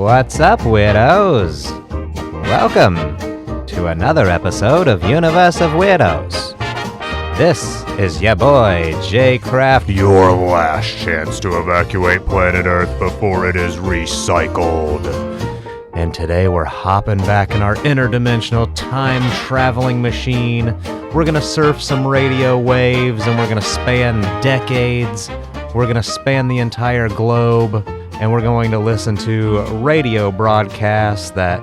What's up, weirdos? Welcome to another episode of Universe of Weirdos. This is ya boy, J. Craft, Your last chance to evacuate planet Earth before it is recycled. and today we're hopping back in our interdimensional time-traveling machine. We're gonna surf some radio waves, and we're gonna span decades. We're gonna span the entire globe, and we're going to listen to radio broadcasts that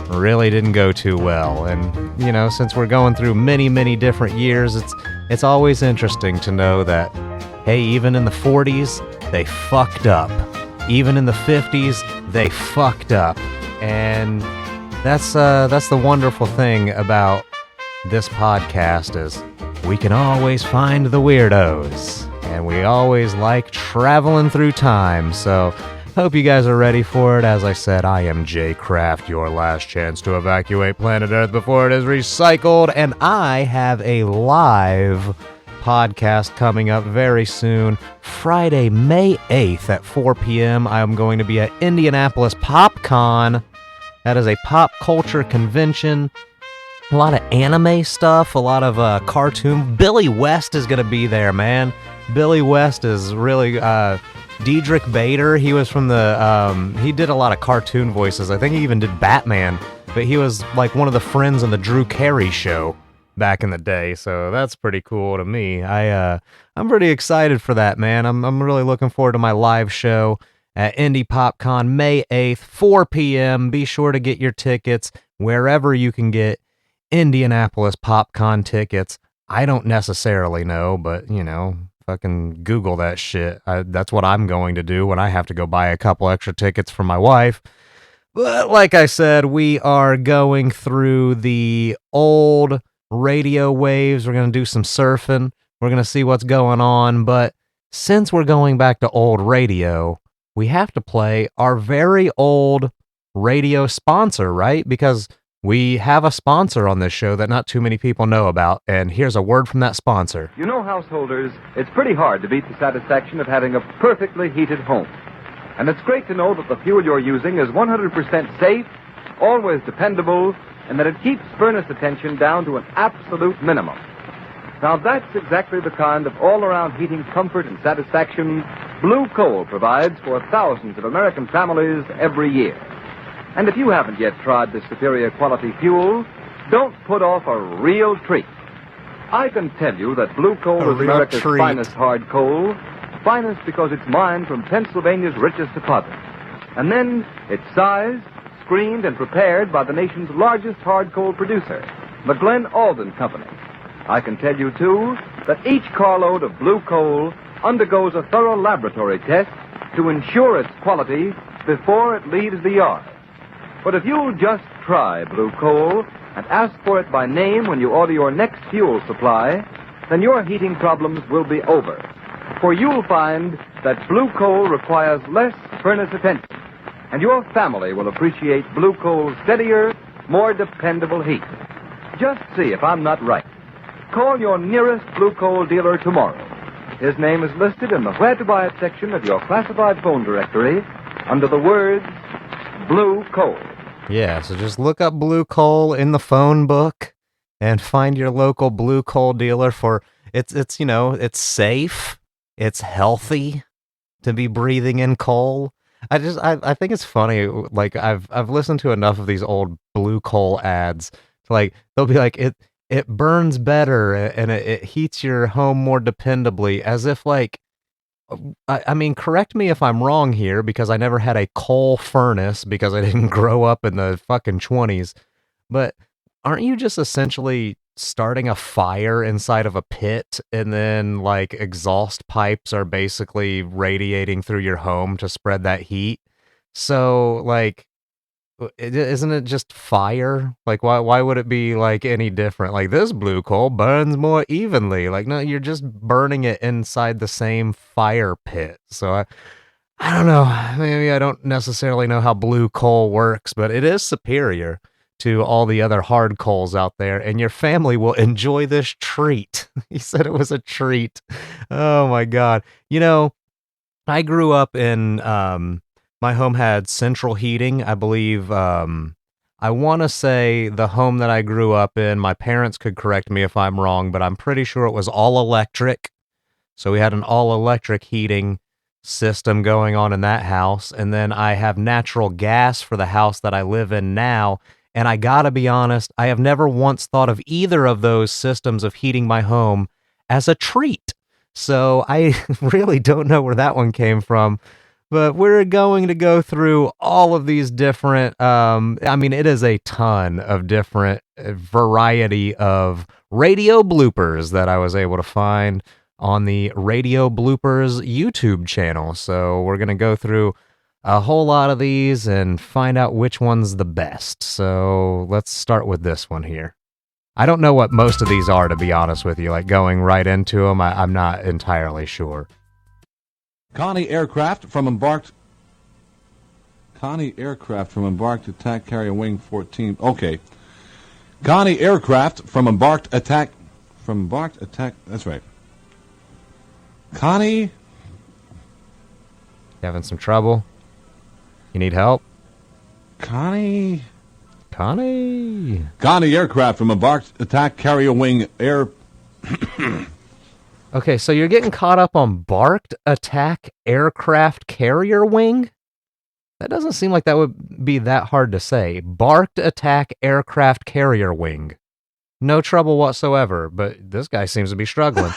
really didn't go too well. And, you know, since we're going through many different years, it's always interesting to know that, hey, even in the 40s, they fucked up. Even in the 50s, they fucked up. And that's the wonderful thing about this podcast is we can always find the weirdos. And we always like traveling through time. So hope you guys are ready for it. As I said, I am J. Craft, your last chance to evacuate planet Earth before it is recycled. And I have a live podcast coming up very soon. Friday, May 8th at 4 p.m. I am going to be at Indianapolis PopCon. That is a pop culture convention. A lot of anime stuff, a lot of cartoon. Billy West is going to be there, man. Billy West is really... Diedrich Bader, he was from the... he did a lot of cartoon voices. I think he even did Batman. But he was like one of the friends in the Drew Carey show back in the day, so that's pretty cool to me. I'm pretty excited for that, man. I'm really looking forward to my live show at Indie PopCon, May 8th, 4 p.m. Be sure to get your tickets wherever you can get Indianapolis PopCon tickets. I don't necessarily know, but, you know, fucking Google that shit. That's what I'm going to do when I have to go buy a couple extra tickets for my wife. But like I said, we are going through the old radio waves. We're going to do some surfing. We're going to see what's going on. But since we're going back to old radio, we have to play our very old radio sponsor, right? Because we have a sponsor on this show that not too many people know about. And here's a word from that sponsor. You know, householders, it's pretty hard to beat the satisfaction of having a perfectly heated home. And it's great to know that the fuel you're using is 100% safe, always dependable, and that it keeps furnace attention down to an absolute minimum. Now, that's exactly the kind of all-around heating comfort and satisfaction Blue Coal provides for thousands of American families every year. And if you haven't yet tried this superior quality fuel, don't put off a real treat. I can tell you that Blue Coal is America's finest hard coal, finest because it's mined from Pennsylvania's richest deposits. And then it's sized, screened, and prepared by the nation's largest hard coal producer, the Glen Alden Company. I can tell you, too, that each carload of Blue Coal undergoes a thorough laboratory test to ensure its quality before it leaves the yard. But if you'll just try Blue Coal and ask for it by name when you order your next fuel supply, then your heating problems will be over. For you'll find that Blue Coal requires less furnace attention, and your family will appreciate Blue Coal's steadier, more dependable heat. Just see if I'm not right. Call your nearest Blue Coal dealer tomorrow. His name is listed in the Where to Buy It section of your classified phone directory under the words Blue Coal. Yeah, so just look up Blue Coal in the phone book and find your local Blue Coal dealer for it's you know, it's safe, it's healthy to be breathing in coal. I think it's funny, like I've listened to enough of these old Blue Coal ads. Like they'll be like it burns better and it heats your home more dependably, as if like I mean, correct me if I'm wrong here, because I never had a coal furnace because I didn't grow up in the fucking 20s. But aren't you just essentially starting a fire inside of a pit, and then like exhaust pipes are basically radiating through your home to spread that heat? So like, isn't it just fire? Like, why would it be like any different? Like, this Blue Coal burns more evenly. Like, no, you're just burning it inside the same fire pit. So I don't know. Maybe I don't necessarily know how Blue Coal works, but it is superior to all the other hard coals out there, and your family will enjoy this treat. He said it was a treat. Oh my God. You know, I grew up in My home had central heating. I believe, I want to say the home that I grew up in, my parents could correct me if I'm wrong, but I'm pretty sure it was all electric. So we had an all electric heating system going on in that house. And then I have natural gas for the house that I live in now. And I gotta be honest, I have never once thought of either of those systems of heating my home as a treat. So I really don't know where that one came from. But we're going to go through all of these different, I mean, it is a ton of different variety of radio bloopers that I was able to find on the Radio Bloopers YouTube channel. So we're going to go through a whole lot of these and find out which one's the best. So let's start with this one here. I don't know what most of these are, to be honest with you, like going right into them. I'm not entirely sure. Connie aircraft from embarked attack carrier wing 14. Okay. Connie aircraft from embarked attack. That's right. Connie. Having some trouble? You need help? Connie aircraft from embarked attack carrier wing air. Okay, so you're getting caught up on barked attack aircraft carrier wing? That doesn't seem like that would be that hard to say. Barked attack aircraft carrier wing. No trouble whatsoever, but this guy seems to be struggling.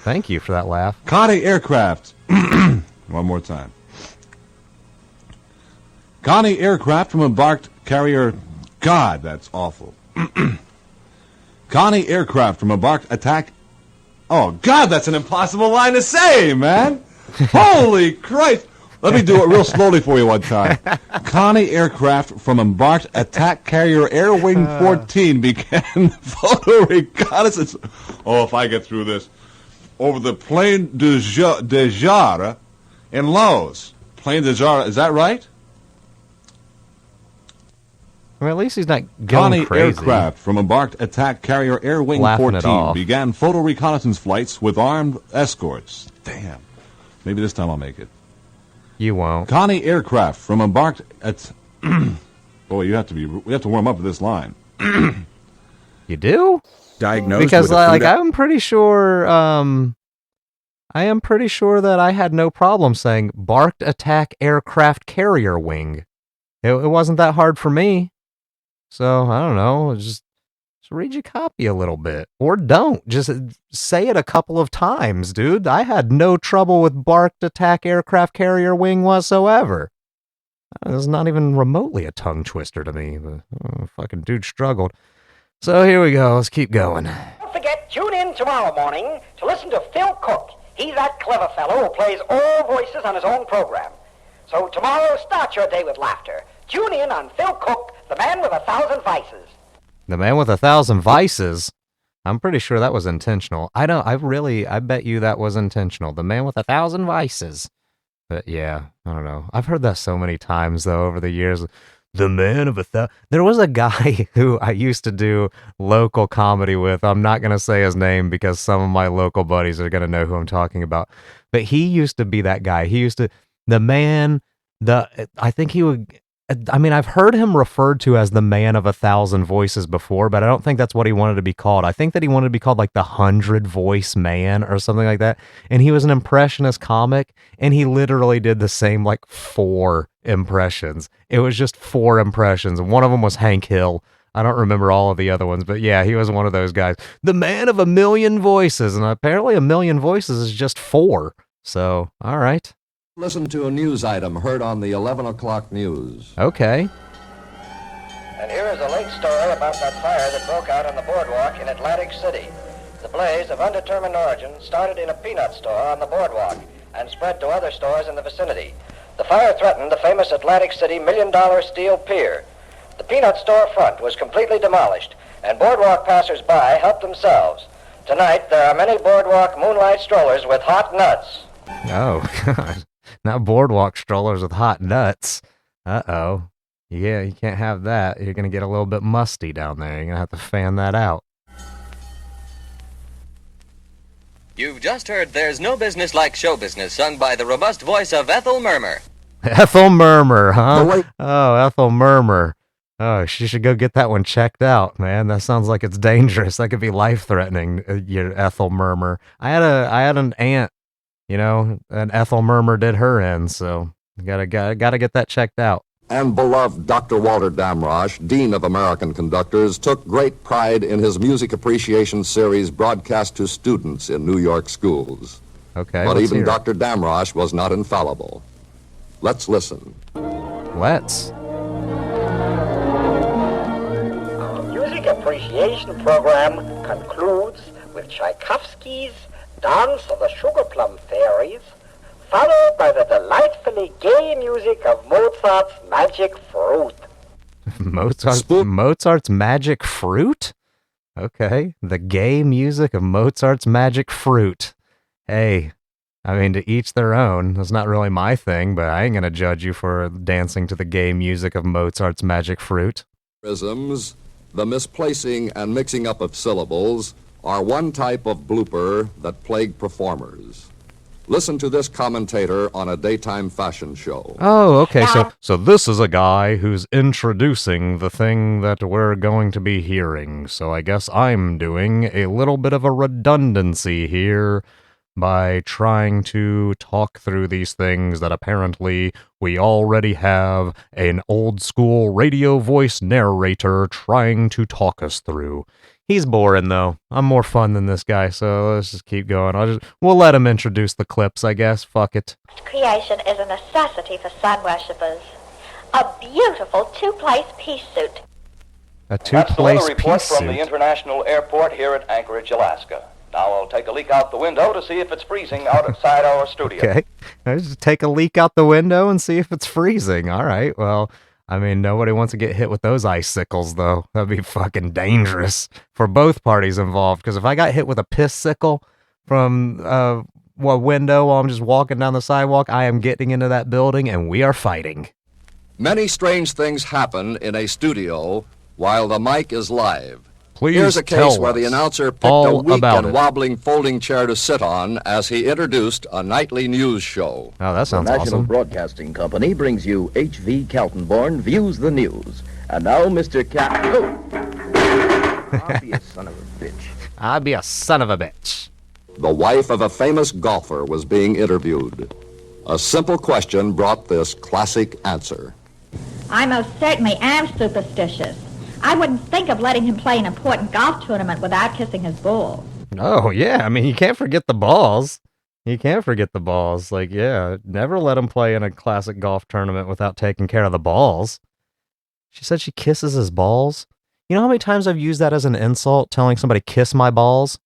Thank you for that laugh. Connie aircraft. One more time. Connie aircraft from embarked carrier. God, that's awful. Connie aircraft from embarked attack. Oh, God, that's an impossible line to say, man. Holy Christ. Let me do it real slowly for you one time. Connie aircraft from embarked attack carrier Air Wing 14 began photo reconnaissance. Oh, if I get through this. Over the Plain de Jara in Laos. Plain de Jara, is that right? Well, at least he's not going Connie crazy. aircraft from embarked attack carrier Air Wing Laughing it 14 off. began photo reconnaissance flights with armed escorts. Damn. Maybe this time I'll make it. You won't. Connie aircraft from embarked at. Boy, we have to warm up for this line. You do? Diagnosed Because with a food I'm pretty sure that I had no problem saying barked attack aircraft carrier wing. It wasn't that hard for me. So, I don't know, just read your copy a little bit. Or don't. Just say it a couple of times, dude. I had no trouble with barked attack aircraft carrier wing whatsoever. It's not even remotely a tongue twister to me. But, fucking dude struggled. So here we go. Let's keep going. Don't forget, tune in tomorrow morning to listen to Phil Cook. He's that clever fellow who plays all voices on his own program. So tomorrow, start your day with laughter. Tune in on Phil Cook, the man with 1,000 vices. The man with 1,000 vices? I'm pretty sure that was intentional. I bet you that was intentional. The man with 1,000 vices. But yeah, I don't know. I've heard that so many times, though, over the years. The man of 1,000. There was a guy who I used to do local comedy with. I'm not going to say his name because some of my local buddies are going to know who I'm talking about. But he used to be that guy. I've heard him referred to as the man of 1,000 voices before, but I don't think that's what he wanted to be called. I think that he wanted to be called like the 100 voice man or something like that. And he was an impressionist comic, and he literally did the same like 4 impressions. It was just 4 impressions. And one of them was Hank Hill. I don't remember all of the other ones, but yeah, he was one of those guys. The man of 1,000,000 voices. And apparently 1,000,000 voices is just 4. So, all right. Listen to a news item heard on the 11 o'clock news. Okay. And here is a late story about that fire that broke out on the boardwalk in Atlantic City. The blaze of undetermined origin started in a peanut store on the boardwalk and spread to other stores in the vicinity. The fire threatened the famous Atlantic City $1 million steel pier. The peanut store front was completely demolished, and boardwalk passers-by helped themselves. Tonight, there are many boardwalk moonlight strollers with hot nuts. Oh, God. Not boardwalk strollers with hot nuts. Uh-oh. Yeah, you can't have that. You're going to get a little bit musty down there. You're going to have to fan that out. You've just heard There's No Business Like Show Business, sung by the robust voice of Ethel Murmur. Ethel Murmur, huh? Oh, Ethel Murmur. Oh, she should go get that one checked out, man. That sounds like it's dangerous. That could be life-threatening, your Ethel Murmur. I had an aunt, and Ethel Murmur did her in, so gotta get that checked out. And beloved Dr. Walter Damrosch, Dean of American Conductors, took great pride in his music appreciation series broadcast to students in New York schools. Okay, but even hear Dr. Damrosch was not infallible. Let's listen. Let's. Our music appreciation program concludes with Tchaikovsky's Dance of the Sugar Plum Fairies, followed by the delightfully gay music of Mozart's Magic Fruit. Mozart's Magic Fruit? Okay, the gay music of Mozart's Magic Fruit. Hey, I mean, to each their own. That's not really my thing, but I ain't gonna judge you for dancing to the gay music of Mozart's Magic Fruit. Rhythms, the misplacing and mixing up of syllables, are one type of blooper that plague performers. Listen to this commentator on a daytime fashion show. Oh, okay. So this is a guy who's introducing the thing that we're going to be hearing. So I guess I'm doing a little bit of a redundancy here by trying to talk through these things that apparently we already have an old school radio voice narrator trying to talk us through. He's boring, though. I'm more fun than this guy, so let's just keep going. We'll let him introduce the clips, I guess. Fuck it. Creation is a necessity for sun worshippers. A beautiful two-place peace suit. A two-place report peace from suit. the International Airport here at Anchorage, Alaska. Now I'll take a leak out the window to see if it's freezing outside our studio. Okay. Let's just take a leak out the window and see if it's freezing. All right, well... I mean, nobody wants to get hit with those icicles, though. That'd be fucking dangerous for both parties involved. Because if I got hit with a piss sickle from a window while I'm just walking down the sidewalk, I am getting into that building and we are fighting. Many strange things happen in a studio while the mic is live. Please Here's a case where the announcer picked a weak and wobbling folding chair to sit on as he introduced a nightly news show. Oh, that sounds awesome. The National Broadcasting Company brings you H.V. Kaltenborn Views the News. And now, Mr. I'll be a son of a bitch. I'll be a son of a bitch. The wife of a famous golfer was being interviewed. A simple question brought this classic answer. I most certainly am superstitious. I wouldn't think of letting him play an important golf tournament without kissing his balls. Oh, yeah. I mean, you can't forget the balls. You can't forget the balls. Like, yeah, never let him play in a classic golf tournament without taking care of the balls. She said she kisses his balls. You know how many times I've used that as an insult, telling somebody, kiss my balls?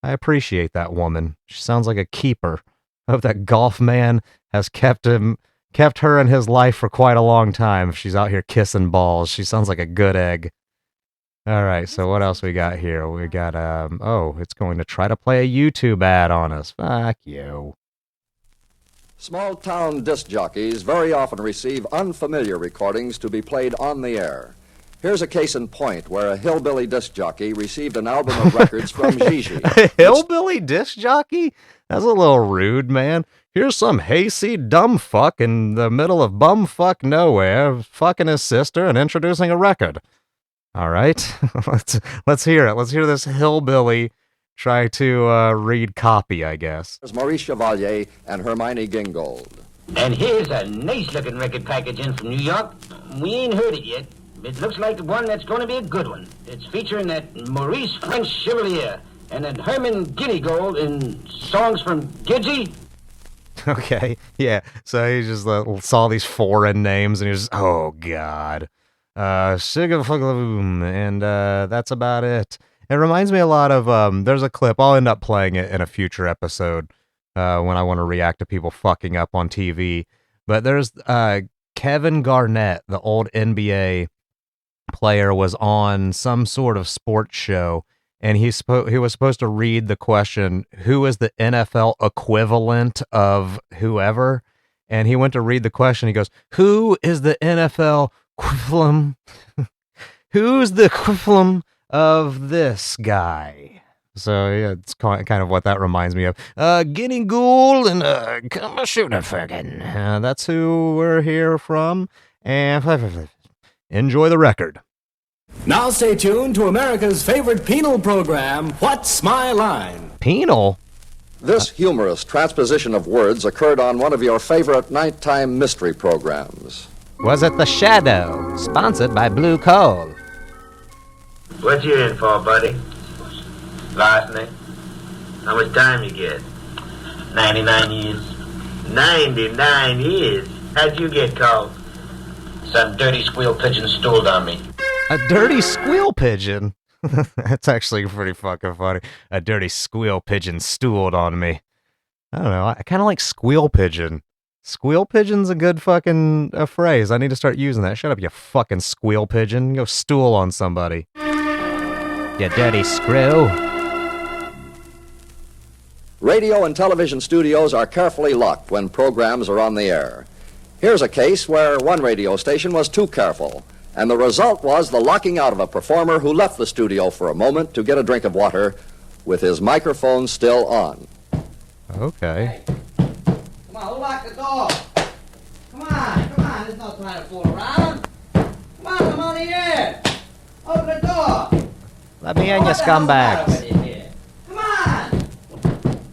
I appreciate that woman. She sounds like a keeper. I hope that golf man has kept her in his life for quite a long time. If she's out here kissing balls, she sounds like a good egg. All right, so what else we got here? We got, it's going to try to play a YouTube ad on us. Fuck you. Small-town disc jockeys very often receive unfamiliar recordings to be played on the air. Here's a case in point where a hillbilly disc jockey received an album of records from Gigi. A hillbilly disc jockey? That's a little rude, man. Here's some hayseed dumb fuck in the middle of bumfuck nowhere, fucking his sister and introducing a record. All right, let's hear it. Let's hear this hillbilly try to read copy, I guess. There's Maurice Chevalier and Hermione Gingold. And here's a nice-looking record package in from New York. We ain't heard it yet. It looks like the one that's going to be a good one. It's featuring that Maurice French Chevalier and that Herman Gingold in songs from Gidgey. Okay, yeah. So he just saw these foreign names and he was just, oh god. Sugarfuglaboom, and that's about it. It reminds me a lot of there's a clip, I'll end up playing it in a future episode when I want to react to people fucking up on TV. But there's Kevin Garnett, the old NBA player, was on some sort of sports show, and he was supposed to read the question, who is the NFL equivalent of whoever? And he went to read the question. He goes, who is the NFL equivalent? Who's the equivalent of this guy? So yeah, it's kind of what that reminds me of. Guinea Ghoul and come shoot a fucking. That's who we're here from. And enjoy the record. Now stay tuned to America's favorite penal program, What's My Line? Penal? This humorous transposition of words occurred on one of your favorite nighttime mystery programs. Was it The Shadow, sponsored by Blue Coal? What you in for, buddy? Larceny? How much time you get? 99 years. 99 years? How'd you get caught? Some dirty squeal pigeon stooled on me. A dirty squeal pigeon? That's actually pretty fucking funny. A dirty squeal pigeon stooled on me. I don't know. I kind of like squeal pigeon. Squeal pigeon's a good fucking phrase. I need to start using that. Shut up, you fucking squeal pigeon. Go stool on somebody. You dirty screw. Radio and television studios are carefully locked when programs are on the air. Here's a case where one radio station was too careful, and the result was the locking out of a performer who left the studio for a moment to get a drink of water with his microphone still on. Okay. Hey. Come on, who locked the door? Come on, there's no time to fool around. Come on, I'm on the air. Open the door. Let me in, you scumbags. Come on.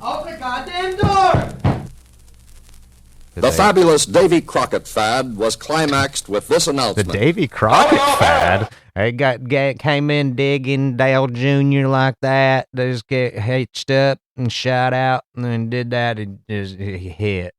Open the goddamn door. The fabulous Davy Crockett fad was climaxed with this announcement. The Davy Crockett fad? They came in digging Dale Jr. like that. They just get hitched up and shot out and then did that and just hit.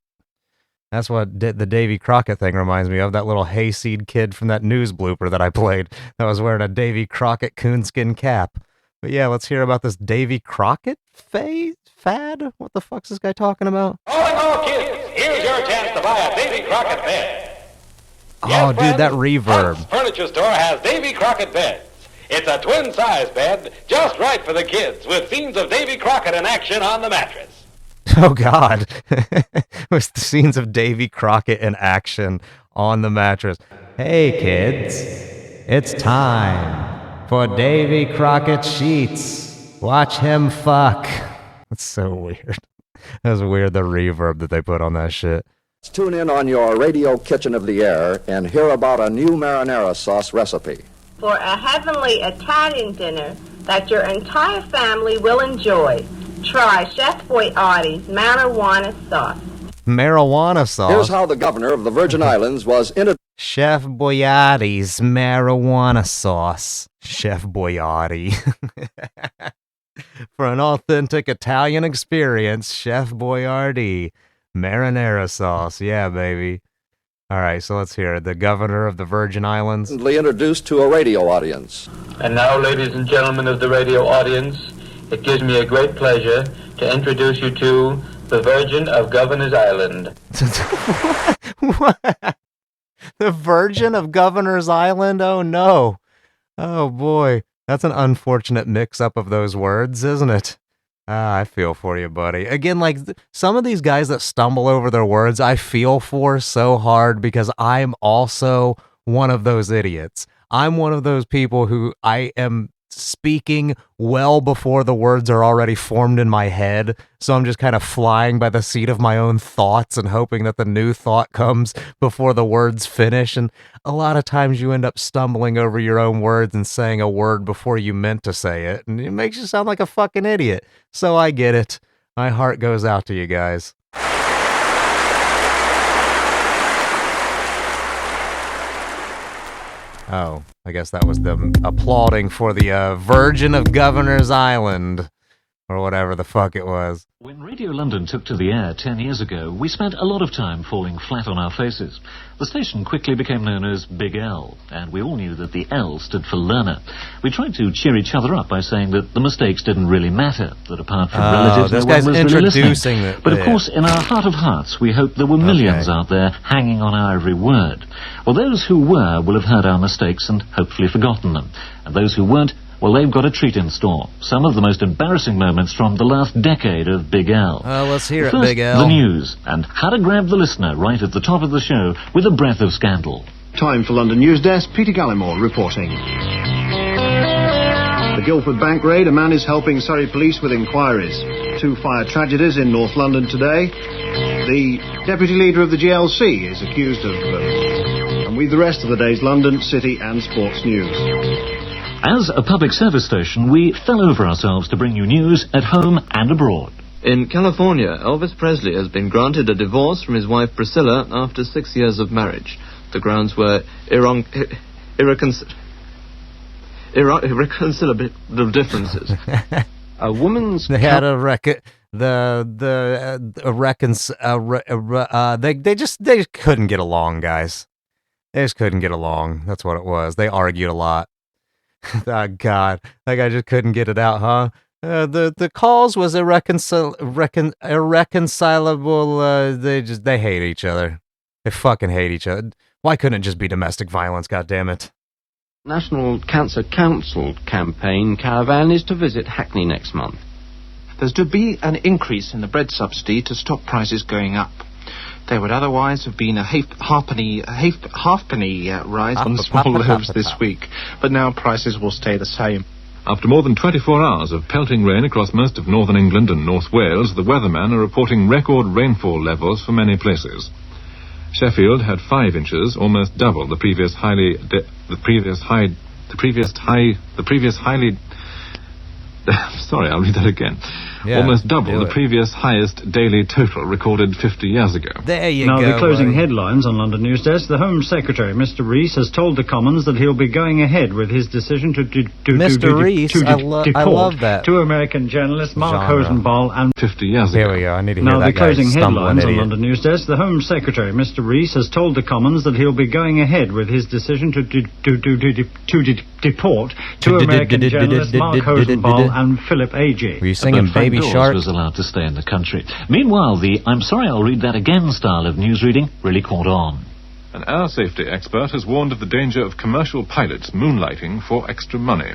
That's what the Davy Crockett thing reminds me of. That little hayseed kid from that news blooper that I played that was wearing a Davy Crockett coonskin cap. But yeah, let's hear about this Davy Crockett fad? What the fuck's this guy talking about? Oh, kids, here's your chance to buy a Davy Crockett bed. Oh, dude, that reverb. Hunt's Furniture Store has Davy Crockett beds. It's a twin-size bed, just right for the kids, with scenes of Davy Crockett in action on the mattress. Oh, God. With the scenes of Davy Crockett in action on the mattress. Hey, kids, it's time for Davy Crockett sheets. Watch him fuck. That's so weird. That's weird, the reverb that they put on that shit. Tune in on your radio kitchen of the air and hear about a new marinara sauce recipe. For a heavenly Italian dinner that your entire family will enjoy, try Chef Boyardi's marijuana sauce. Marijuana sauce? Here's how the governor of the Virgin Islands was Chef Boyardi's marijuana sauce. Chef Boyardi. For an authentic Italian experience, Chef Boyardee. Marinara sauce. Yeah, baby. All right, so let's hear it. The governor of the Virgin Islands. Introduced to a radio audience. And now, ladies and gentlemen of the radio audience, it gives me a great pleasure to introduce you to the Virgin of Governor's Island. What? The Virgin of Governor's Island? Oh, no. Oh, boy. That's an unfortunate mix-up of those words, isn't it? I feel for you, buddy. Again, like, some of these guys that stumble over their words, I feel for so hard because I'm also one of those idiots. I'm one of those people who I am speaking well before the words are already formed in my head, so I'm just kind of flying by the seat of my own thoughts and hoping that the new thought comes before the words finish, and a lot of times you end up stumbling over your own words and saying a word before you meant to say it, and it makes you sound like a fucking idiot. So I get it. My heart goes out to you guys. Oh, I guess that was them applauding for the Virgin of Governor's Island, or whatever the fuck it was. When Radio London took to the air 10 years ago, we spent a lot of time falling flat on our faces. The station quickly became known as Big L, and we all knew that the L stood for learner. We tried to cheer each other up by saying that the mistakes didn't really matter, that apart from relatives, no one was really listening. But of course, in our heart of hearts, we hoped there were millions out there hanging on our every word. Well, those who were will have heard our mistakes and hopefully forgotten them. And those who weren't, well, they've got a treat in store. Some of the most embarrassing moments from the last decade of Big L. Let's hear it, First, Big L. The news, and how to grab the listener right at the top of the show with a breath of scandal. Time for London News Desk, Peter Gallimore reporting. A Guildford bank raid, a man is helping Surrey police with inquiries. 2 fire tragedies in North London today. The deputy leader of the GLC is accused of... and with the rest of the day's London, city and sports news. As a public service station, we fell over ourselves to bring you news at home and abroad. In California, Elvis Presley has been granted a divorce from his wife Priscilla after 6 years of marriage. The grounds were irreconcilable differences. A woman's... They had they couldn't get along, guys. They just couldn't get along. That's what it was. They argued a lot. Oh, God. That guy just couldn't get it out, huh? The cause was irreconcilable. They hate each other. They fucking hate each other. Why couldn't it just be domestic violence, goddammit? National Cancer Council campaign caravan is to visit Hackney next month. There's to be an increase in the bread subsidy to stop prices going up. There would otherwise have been a halfpenny rise on small loaves this week, but now prices will stay the same. After more than 24 hours of pelting rain across most of northern England and North Wales, the weathermen are reporting record rainfall levels for many places. Sheffield had 5 inches, almost double the previous highly sorry, I'll read that again. Yeah, almost double the previous highest daily total recorded 50 years ago. There you go. Now, the closing buddy. headlines on London News Desk. The Home Secretary, Mr. Rees, has told the Commons that he'll be going ahead with his decision to deport I love that. 2 American journalists, Mark Hosenball and 50 years ago. Here we go. I need to hear now, that the closing guy headlines on idiot. London News Desk. The Home Secretary, Mr. Rees, has told the Commons that he'll be going ahead with his decision to deport 2 American journalists, Mark Hosenball and Philip A.J. Were you singing Baby Shark? Was allowed to stay in the country. Meanwhile, the "I'm sorry, I'll read that again" style of newsreading really caught on. An air safety expert has warned of the danger of commercial pilots moonlighting for extra money.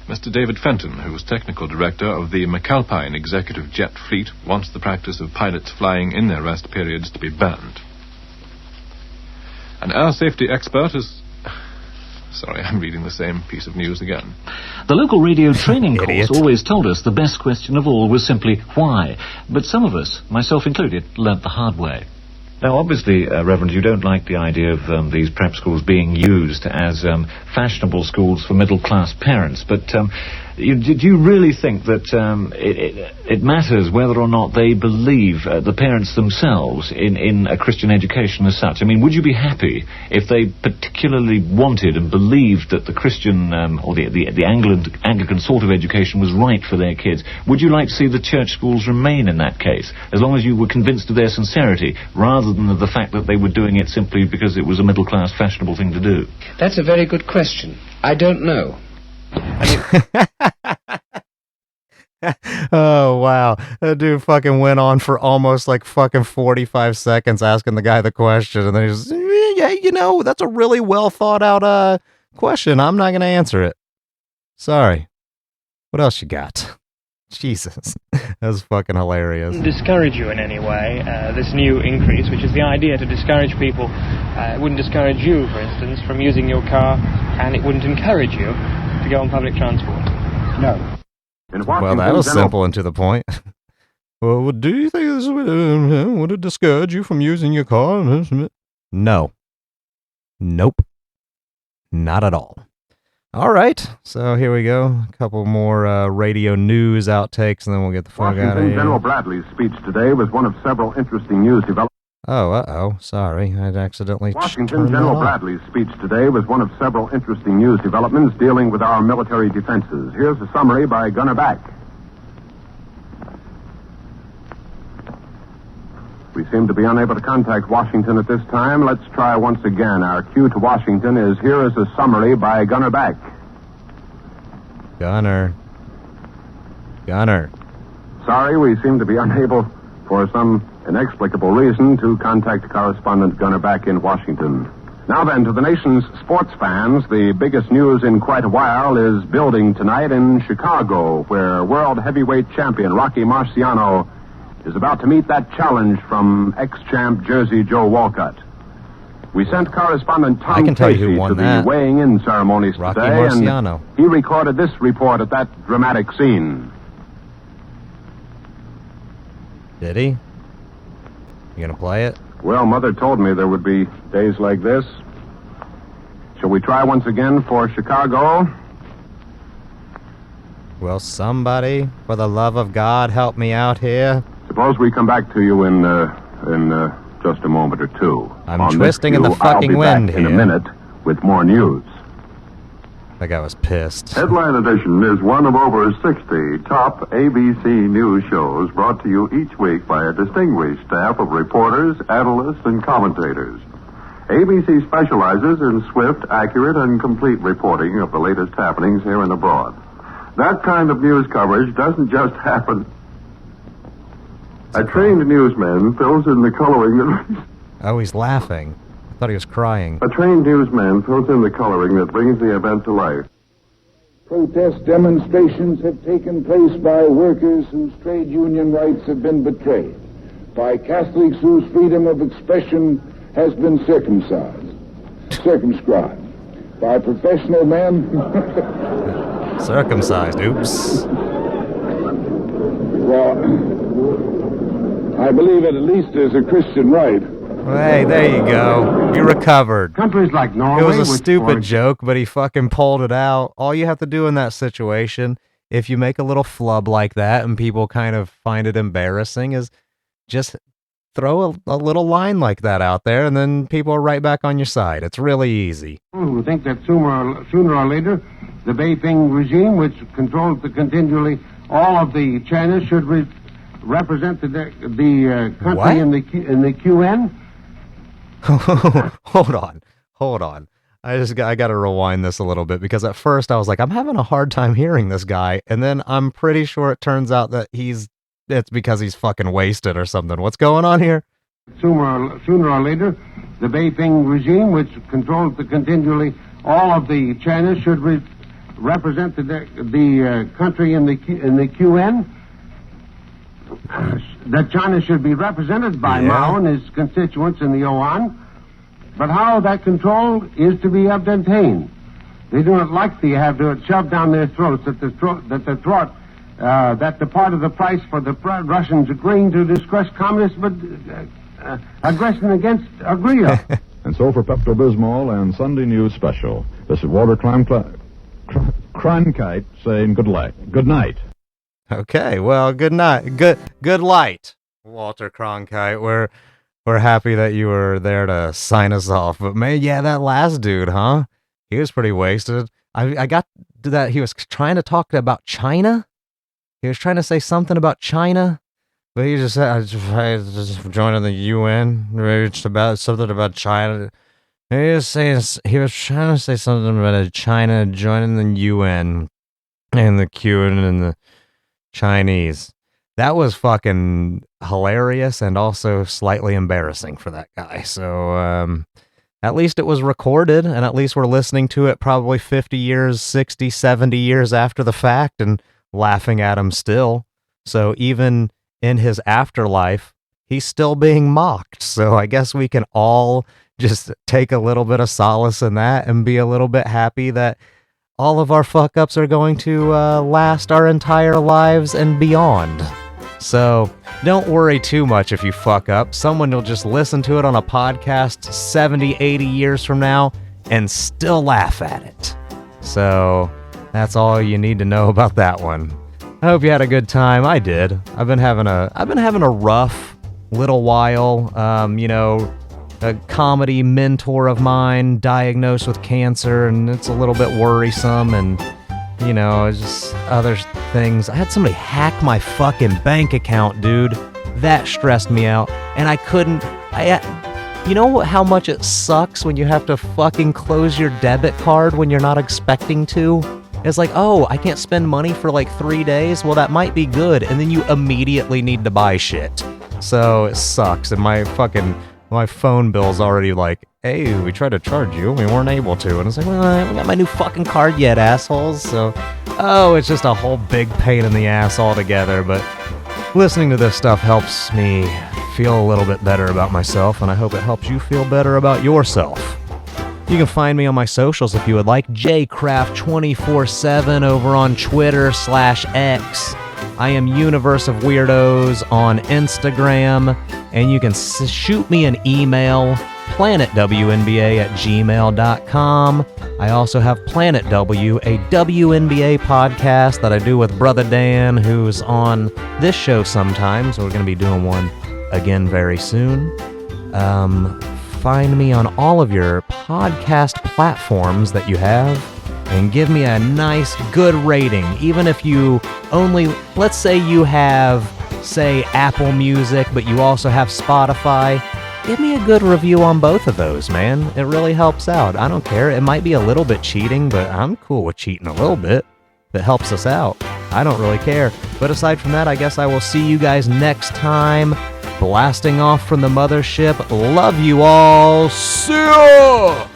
Mr. David Fenton, who was technical director of the McAlpine Executive Jet Fleet, wants the practice of pilots flying in their rest periods to be banned. An air safety expert has... Sorry, I'm reading the same piece of news again. The local radio training course always told us the best question of all was simply why. But some of us, myself included, learnt the hard way. Now, obviously, Reverend, you don't like the idea of these prep schools being used as fashionable schools for middle-class parents, but do you really think that it matters whether or not they believe, the parents themselves, in a Christian education as such? I mean, would you be happy if they particularly wanted and believed that the Christian or the Anglican sort of education was right for their kids? Would you like to see the church schools remain in that case, as long as you were convinced of their sincerity, rather than of the fact that they were doing it simply because it was a middle-class fashionable thing to do? That's a very good question. I don't know. Oh, wow. That dude fucking went on for almost like fucking 45 seconds asking the guy the question, and then he just, yeah, you know, that's a really well thought out question. I'm not going to answer it. Sorry. What else you got? Jesus. That was fucking hilarious. Discourage you in any way, this new increase, which is the idea to discourage people. It wouldn't discourage you, for instance, from using your car, and it wouldn't encourage you to go on public transport. No. Well, that was simple and to the point. Well, do you think this would it discourage you from using your car? No. Nope. Not at all. All right, so here we go. A couple more radio news outtakes, and then we'll get the fuck out of Washington here. General Bradley's speech today was one of several interesting news developments. Oh, sorry. I'd accidentally Washington turned General that off. Bradley's speech today was one of several interesting news developments dealing with our military defenses. Here's a summary by Gunner Back. We seem to be unable to contact Washington at this time. Let's try once again. Our cue to Washington is here is a summary by Gunner Back. Gunner. Sorry, we seem to be unable, for some inexplicable reason, to contact correspondent Gunner Back in Washington. Now then, to the nation's sports fans, the biggest news in quite a while is building tonight in Chicago, where world heavyweight champion Rocky Marciano is about to meet that challenge from ex-champ Jersey Joe Walcott. We sent correspondent Tom I can tell you Casey who won to the that. weighing-in ceremonies Rocky today, Marciano. and he recorded this report at that dramatic scene. Did he? You gonna play it? Well, Mother told me there would be days like this. Shall we try once again for Chicago? Will somebody, for the love of God, help me out here? Suppose we come back to you in just a moment or two. I'm On twisting this in the view, I'll fucking be wind back here. in a minute with more news. That guy was pissed. Headline Edition is one of over 60 top ABC news shows brought to you each week by a distinguished staff of reporters, analysts, and commentators. ABC specializes in swift, accurate, and complete reporting of the latest happenings here and abroad. That kind of news coverage doesn't just happen. A trained newsman fills in the coloring that... Oh, he's laughing. I thought he was crying. A trained newsman fills in the coloring that brings the event to life. Protest demonstrations have taken place by workers whose trade union rights have been betrayed, by Catholics whose freedom of expression has been circumscribed, by professional men... Circumcised, oops. Well, I believe it at least is a Christian right. Hey, there you go. You recovered. Countries like Norway... It was a which stupid are- joke, but he fucking pulled it out. All you have to do in that situation, if you make a little flub like that and people kind of find it embarrassing, is just throw a little line like that out there, and then people are right back on your side. It's really easy. Who think that sooner or later, the Beiping regime, which controls continually all of the China, should represent the country What? in the QN? Hold on. I got to rewind this a little bit, because at first I was like, I'm having a hard time hearing this guy, and then I'm pretty sure it turns out that it's because he's fucking wasted or something. What's going on here? Sooner or later, the Beiping regime, which controls continually all of the China, should represent the country in the QN. That China should be represented by Mao and his constituents in the Yuan. But how that control is to be obtained. They do not like to have it shoved down their throats that the part of the price for the Russians agreeing to discuss communist aggression against Agria. And so for Pepto-Bismol and Sunday News Special, this is Walter Cronkite saying good night. Okay, well, good night. Good light, Walter Cronkite. We're happy that you were there to sign us off. But man, yeah, that last dude, huh? He was pretty wasted. I got to that. He was trying to talk about China. He was trying to say something about China, but he just said, I just joining the UN. It's about something about China. He was trying to say something about China joining the UN and the QN and the Chinese. That was fucking hilarious and also slightly embarrassing for that guy. So, at least it was recorded, and at least we're listening to it probably 50 years, 60, 70 years after the fact and laughing at him still. So even in his afterlife, he's still being mocked. So I guess we can all just take a little bit of solace in that and be a little bit happy that all of our fuck-ups are going to last our entire lives and beyond. So don't worry too much if you fuck up. Someone will just listen to it on a podcast 70, 80 years from now and still laugh at it. So that's all you need to know about that one. I hope you had a good time. I did. I've been having a rough little while. A comedy mentor of mine diagnosed with cancer, and it's a little bit worrisome, and just other things. I had somebody hack my fucking bank account, dude. That stressed me out, and you know how much it sucks when you have to fucking close your debit card when you're not expecting to? It's like, oh, I can't spend money for like 3 days? Well, that might be good, and then you immediately need to buy shit. So it sucks, and my phone bill's already like, hey, we tried to charge you, we weren't able to. And it's like, well, I haven't got my new fucking card yet, assholes. So, it's just a whole big pain in the ass altogether. But listening to this stuff helps me feel a little bit better about myself, and I hope it helps you feel better about yourself. You can find me on my socials if you would like. jcraft247 over on Twitter/X. I am Universe of Weirdos on Instagram, and you can shoot me an email, planetwnba@gmail.com. I also have Planet W, a WNBA podcast that I do with Brother Dan, who's on this show sometimes. We're going to be doing one again very soon. Find me on all of your podcast platforms that you have, and give me a nice, good rating. Even if you only, let's say you have, say, Apple Music, but you also have Spotify, give me a good review on both of those, man. It really helps out. I don't care. It might be a little bit cheating, but I'm cool with cheating a little bit. If it helps us out, I don't really care. But aside from that, I guess I will see you guys next time. Blasting off from the mothership. Love you all. See ya!